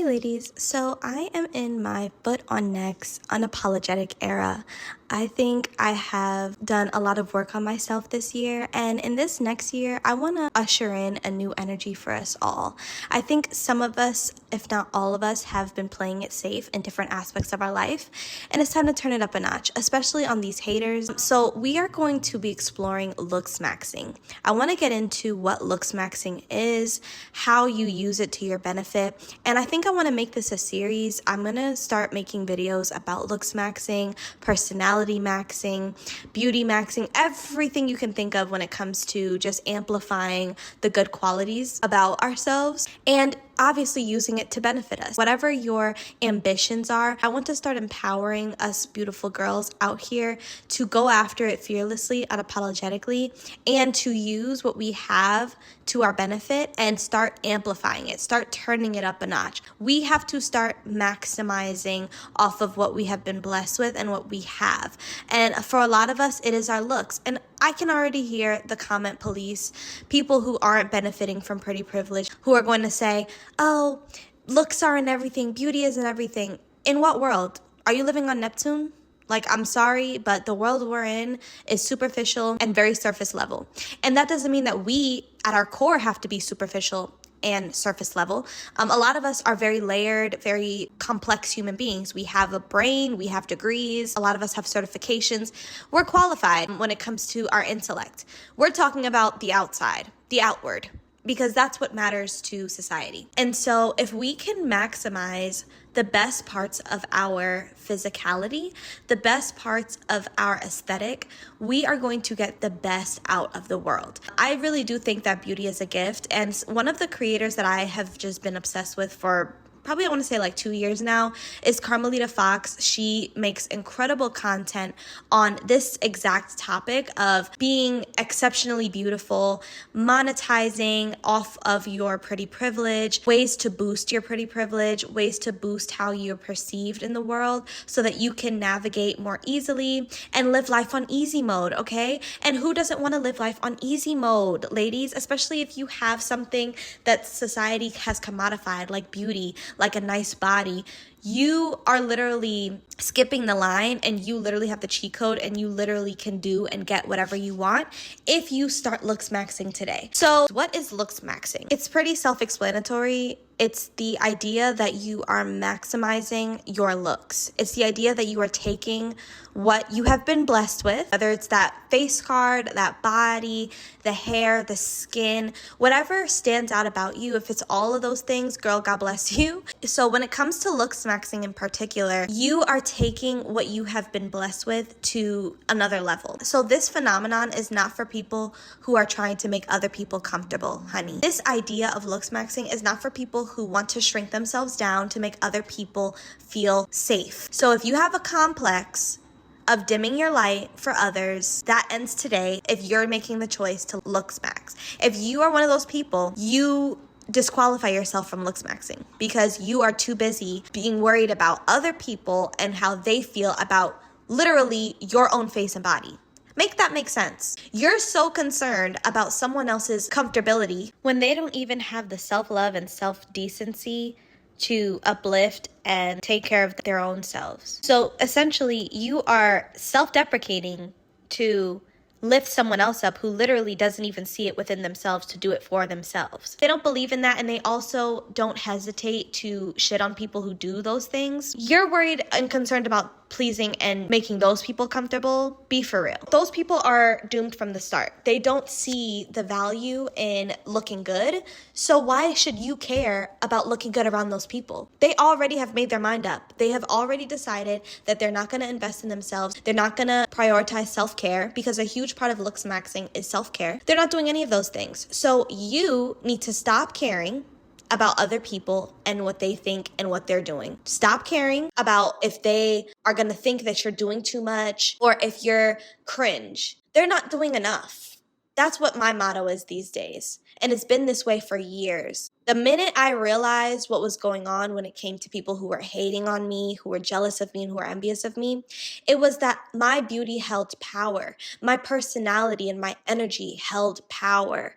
Hey ladies, so I am in my foot on necks unapologetic era. I think I have done a lot of work on myself this year, and in this next year, I want to usher in a new energy for us all. I think some of us, if not all of us, have been playing it safe in different aspects of our life, and it's time to turn it up a notch, especially on these haters. So we are going to be exploring Looksmaxxing. I want to get into what Looksmaxxing is, how you use it to your benefit, and I think I want to make this a series. I'm going to start making videos about Looksmaxxing, personality maxing, beauty maxing, everything you can think of when it comes to just amplifying the good qualities about ourselves and obviously using it to benefit us. Whatever your ambitions are, I want to start empowering us beautiful girls out here to go after it fearlessly, unapologetically, and to use what we have to our benefit and start amplifying it, start turning it up a notch. We have to start maximizing off of what we have been blessed with and what we have. And for a lot of us, it is our looks. And I can already hear the comment police, people who aren't benefiting from pretty privilege, who are going to say, oh, looks aren't everything, beauty isn't everything. In what world? Are you living on Neptune? Like, I'm sorry, but the world we're in is superficial and very surface level. And that doesn't mean that we, at our core, have to be superficial and surface level. A lot of us are very layered, very complex human beings. We have a brain, we have degrees, a lot of us have certifications. We're qualified when it comes to our intellect. We're talking about the outside, the outward, because that's what matters to society. And so if we can maximize the best parts of our physicality, the best parts of our aesthetic, we are going to get the best out of the world. I really do think that beauty is a gift. And one of the creators that I have just been obsessed with for probably, I want to say like 2 years now, is Carmelita Fox. She makes incredible content on this exact topic of being exceptionally beautiful, monetizing off of your pretty privilege, ways to boost your pretty privilege, ways to boost how you're perceived in the world so that you can navigate more easily and live life on easy mode, okay? And who doesn't want to live life on easy mode, ladies? Especially if you have something that society has commodified, like beauty, like a nice body. You are literally skipping the line and you literally have the cheat code and you literally can do and get whatever you want if you start Looksmaxxing today. So what is Looksmaxxing? It's pretty self-explanatory. It's the idea that you are maximizing your looks. It's the idea that you are taking what you have been blessed with, whether it's that face card, that body, the hair, the skin, whatever stands out about you. If it's all of those things, girl, God bless you. So when it comes to Looksmaxxing in particular, you are taking what you have been blessed with to another level. So this phenomenon is not for people who are trying to make other people comfortable, honey. This idea of Looksmaxxing is not for people who want to shrink themselves down to make other people feel safe. So if you have a complex of dimming your light for others, that ends today if you're making the choice to Looksmaxx. If you are one of those people, you disqualify yourself from Looksmaxxing because you are too busy being worried about other people and how they feel about literally your own face and body. Make that make sense. You're so concerned about someone else's comfortability when they don't even have the self-love and self-decency to uplift and take care of their own selves. So essentially, you are self-deprecating to lift someone else up who literally doesn't even see it within themselves to do it for themselves. They don't believe in that, and they also don't hesitate to shit on people who do those things. You're worried and concerned about pleasing and making those people comfortable. Be for real. Those people are doomed from the start. They don't see the value in looking good. So why should you care about looking good around those people? They already have made their mind up. They have already decided that they're not going to invest in themselves. They're not going to prioritize self-care because a huge part of Looksmaxxing is self-care. They're not doing any of those things. So you need to stop caring about other people and what they think and what they're doing. Stop caring about if they are going to think that you're doing too much or if you're cringe. They're not doing enough. That's what my motto is these days. And it's been this way for years. The minute I realized what was going on when it came to people who were hating on me, who were jealous of me, and who were envious of me, it was that my beauty held power. My personality and my energy held power.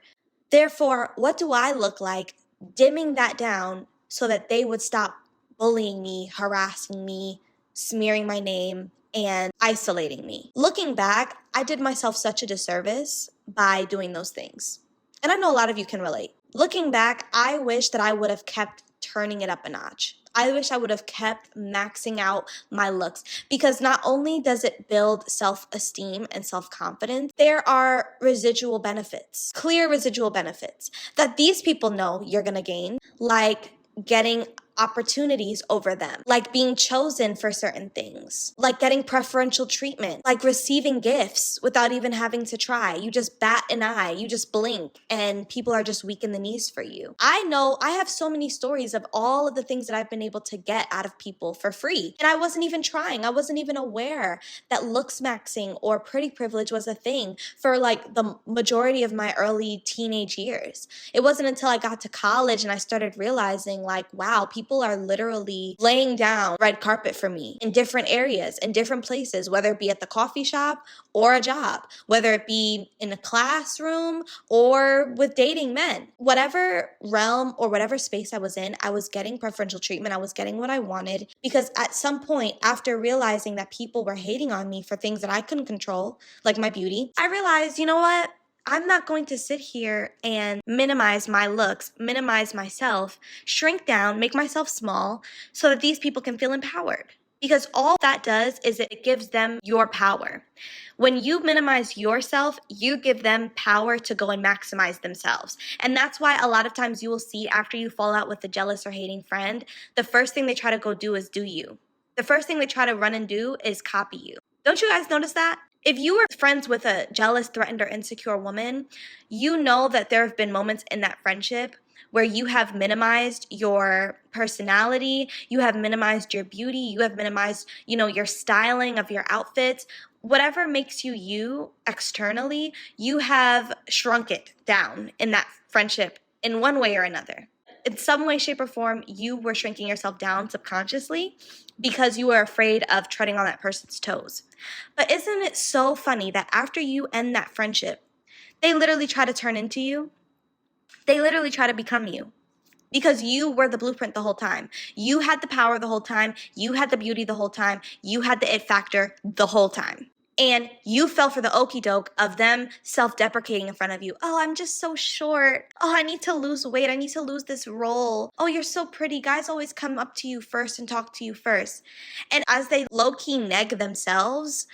Therefore, what do I look like dimming that down so that they would stop bullying me, harassing me, smearing my name, and isolating me. Looking back, I did myself such a disservice by doing those things. And I know a lot of you can relate. Looking back, I wish that I would have kept turning it up a notch. I wish I would have kept maxing out my looks, because not only does it build self-esteem and self-confidence, there are residual benefits, clear residual benefits that these people know you're gonna gain, like getting opportunities over them, like being chosen for certain things, like getting preferential treatment, like receiving gifts without even having to try. You just bat an eye, you just blink, and people are just weak in the knees for you. I know I have so many stories of all of the things that I've been able to get out of people for free. And I wasn't even trying. I wasn't even aware that looksmaxxing or pretty privilege was a thing for like the majority of my early teenage years. It wasn't until I got to college and I started realizing, like, wow, people are literally laying down red carpet for me in different areas, in different places, whether it be at the coffee shop or a job, whether it be in a classroom or with dating men. Whatever realm or whatever space I was in, I was getting preferential treatment. I was getting what I wanted, because at some point, after realizing that people were hating on me for things that I couldn't control, like my beauty, I realized, you know what? I'm not going to sit here and minimize my looks, minimize myself, shrink down, make myself small so that these people can feel empowered. Because all that does is it gives them your power. When you minimize yourself, you give them power to go and maximize themselves. And that's why a lot of times you will see, after you fall out with a jealous or hating friend, the first thing they try to go do is do you. The first thing they try to run and do is copy you. Don't you guys notice that? If you were friends with a jealous, threatened, or insecure woman, you know that there have been moments in that friendship where you have minimized your personality, you have minimized your beauty, you have minimized, your styling of your outfits. Whatever makes you you externally, you have shrunk it down in that friendship in one way or another. In some way, shape, or form, you were shrinking yourself down subconsciously because you were afraid of treading on that person's toes. But isn't it so funny that after you end that friendship, they literally try to turn into you? They literally try to become you, because you were the blueprint the whole time. You had the power the whole time. You had the beauty the whole time. You had the it factor the whole time. And you fell for the okie doke of them self-deprecating in front of you. Oh, I'm just so short. Oh, I need to lose weight. I need to lose this role. Oh, you're so pretty. Guys always come up to you first and talk to you first. And as they low-key neg themselves,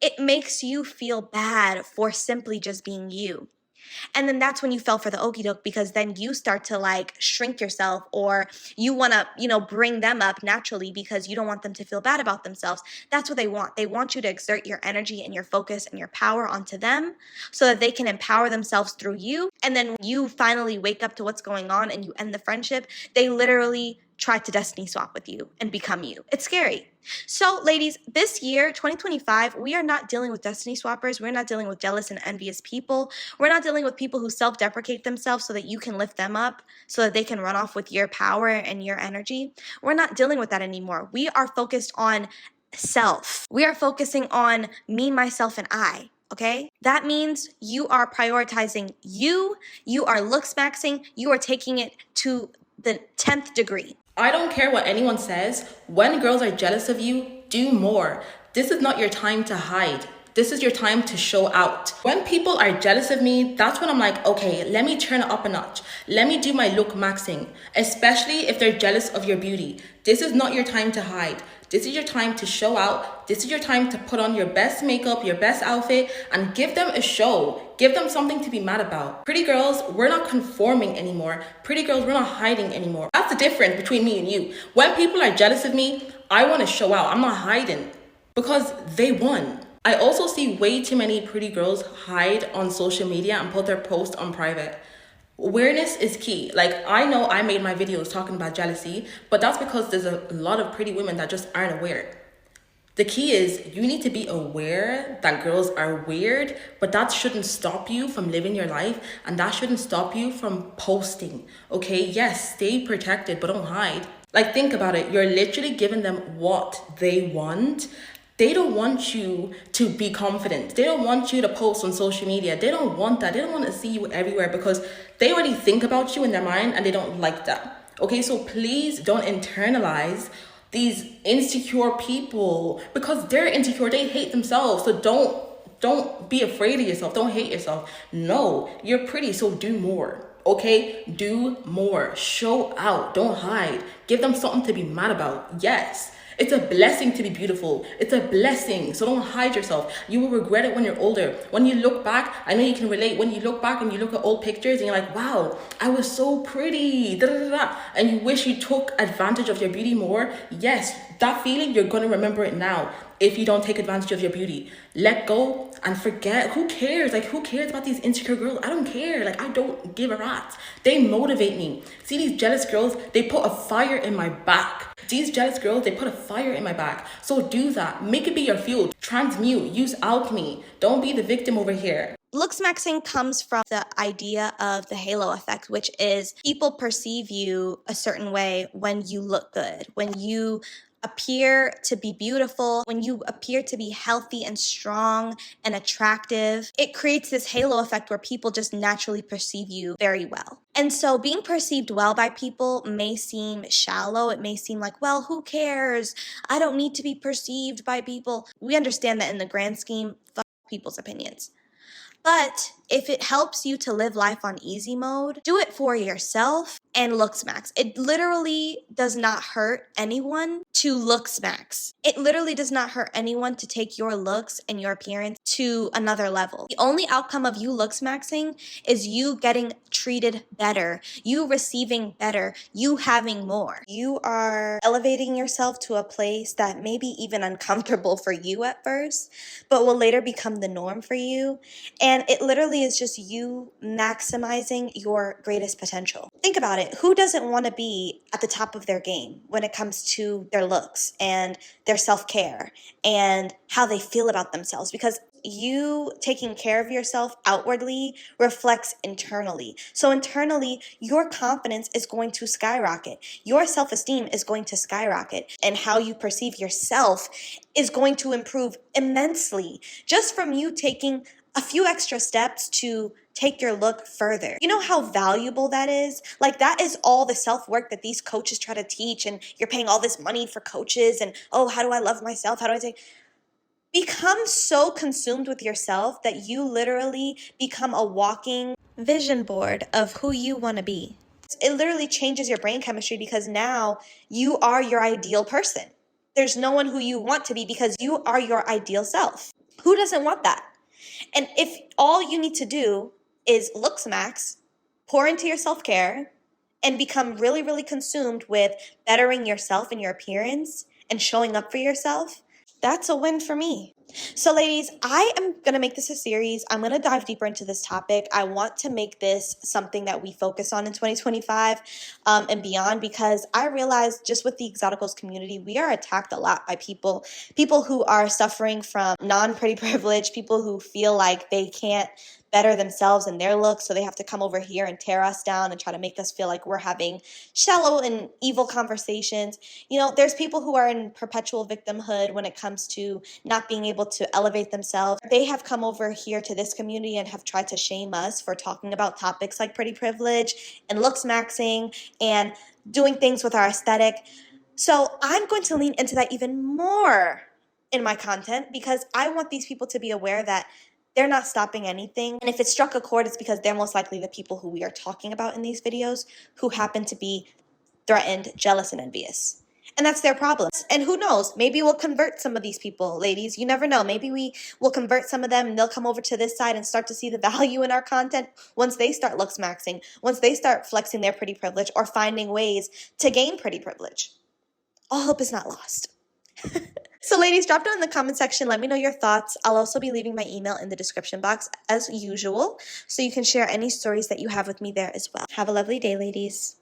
it makes you feel bad for simply just being you. And then that's when you fell for the okie doke, because then you start to like shrink yourself, or you want to, bring them up naturally because you don't want them to feel bad about themselves. That's what they want. They want you to exert your energy and your focus and your power onto them so that they can empower themselves through you. And then when you finally wake up to what's going on and you end the friendship, they literally try to destiny swap with you and become you. It's scary. So ladies, this year, 2025, we are not dealing with destiny swappers. We're not dealing with jealous and envious people. We're not dealing with people who self-deprecate themselves so that you can lift them up, so that they can run off with your power and your energy. We're not dealing with that anymore. We are focused on self. We are focusing on me, myself, and I. Okay? That means you are prioritizing you are looksmaxxing, you are taking it to the 10th degree. I don't care what anyone says. When girls are jealous of you, do more. This is not your time to hide. This is your time to show out. When people are jealous of me, that's when I'm like, okay, let me turn it up a notch. Let me do my lookmaxxing, especially if they're jealous of your beauty. This is not your time to hide. This is your time to show out. This is your time to put on your best makeup, your best outfit, and give them a show. Give them something to be mad about. Pretty girls, we're not conforming anymore. Pretty girls, we're not hiding anymore. That's the difference between me and you. When people are jealous of me, I want to show out. I'm not hiding because they won. I also see way too many pretty girls hide on social media and put their post on private. Awareness is key. Like, I know I made my videos talking about jealousy, but that's because there's a lot of pretty women that just aren't aware. The key is you need to be aware that girls are weird, but that shouldn't stop you from living your life, and that shouldn't stop you from posting. Okay, yes, stay protected, but don't hide. Like, think about it. You're literally giving them what they want. They don't want you to be confident. They don't want you to post on social media. They don't want that. They don't want to see you everywhere because they already think about you in their mind and they don't like that. Okay, so please don't internalize these insecure people because they're insecure. They hate themselves. So don't be afraid of yourself. Don't hate yourself. No, you're pretty, so do more. Okay, do more. Show out. Don't hide. Give them something to be mad about. Yes. It's a blessing to be beautiful. It's a blessing. So don't hide yourself. You will regret it when you're older. When you look back, I know you can relate. When you look back and you look at old pictures and you're like, wow, I was so pretty. Da, da, da, da. And you wish you took advantage of your beauty more. Yes, that feeling, you're going to remember it now if you don't take advantage of your beauty. Let go and forget. Who cares? Like, who cares about these insecure girls? I don't care. Like, I don't give a rat. They motivate me. See these jealous girls, they put a fire in my back. These jealous girls, they put a fire in my back. So do that. Make it be your fuel. Transmute. Use alchemy. Don't be the victim over here. Looksmaxxing comes from the idea of the halo effect, which is people perceive you a certain way when you look good, when you appear to be beautiful, when you appear to be healthy and strong and attractive. It creates this halo effect where people just naturally perceive you very well. And so being perceived well by people may seem shallow. It may seem like, well, who cares? I don't need to be perceived by people. We understand that in the grand scheme, fuck people's opinions. But if it helps you to live life on easy mode, do it for yourself and Looksmaxx. It literally does not hurt anyone to Looksmaxx. It literally does not hurt anyone to take your looks and your appearance to another level. The only outcome of you Looksmaxxing is you getting treated better, you receiving better, you having more. You are elevating yourself to a place that may be even uncomfortable for you at first, but will later become the norm for you. And it literally is just you maximizing your greatest potential. Think about it. Who doesn't want to be at the top of their game when it comes to their looks and their self-care and how they feel about themselves? Because you taking care of yourself outwardly reflects internally. So internally, your confidence is going to skyrocket. Your self-esteem is going to skyrocket. And how you perceive yourself is going to improve immensely just from you taking a few extra steps to take your look further. You know how valuable that is? Like, that is all the self-work that these coaches try to teach, and you're paying all this money for coaches, and oh, how do I love myself? How do I take... Become so consumed with yourself that you literally become a walking vision board of who you want to be. It literally changes your brain chemistry because now you are your ideal person. There's no one who you want to be because you are your ideal self. Who doesn't want that? And if all you need to do is Looksmaxx, pour into your self-care, and become really, really consumed with bettering yourself and your appearance and showing up for yourself, that's a win for me. So ladies, I am going to make this a series. I'm going to dive deeper into this topic. I want to make this something that we focus on in 2025 and beyond, because I realize just with the Exoticals community, we are attacked a lot by people who are suffering from non-pretty privilege, people who feel like they can't better themselves and their looks, so they have to come over here and tear us down and try to make us feel like we're having shallow and evil conversations. You know, there's people who are in perpetual victimhood when it comes to not being able to elevate themselves. They have come over here to this community and have tried to shame us for talking about topics like pretty privilege and Looksmaxxing and doing things with our aesthetic. So I'm going to lean into that even more in my content because I want these people to be aware that they're not stopping anything. And if it struck a chord, it's because they're most likely the people who we are talking about in these videos who happen to be threatened, jealous, and envious. And that's their problem. And who knows, maybe we'll convert some of these people, ladies. You never know. Maybe we will convert some of them and they'll come over to this side and start to see the value in our content once they start Looksmaxxing, once they start flexing their pretty privilege or finding ways to gain pretty privilege. All hope is not lost. So ladies, drop down in the comment section. Let me know your thoughts. I'll also be leaving my email in the description box as usual, so you can share any stories that you have with me there as well. Have a lovely day, ladies.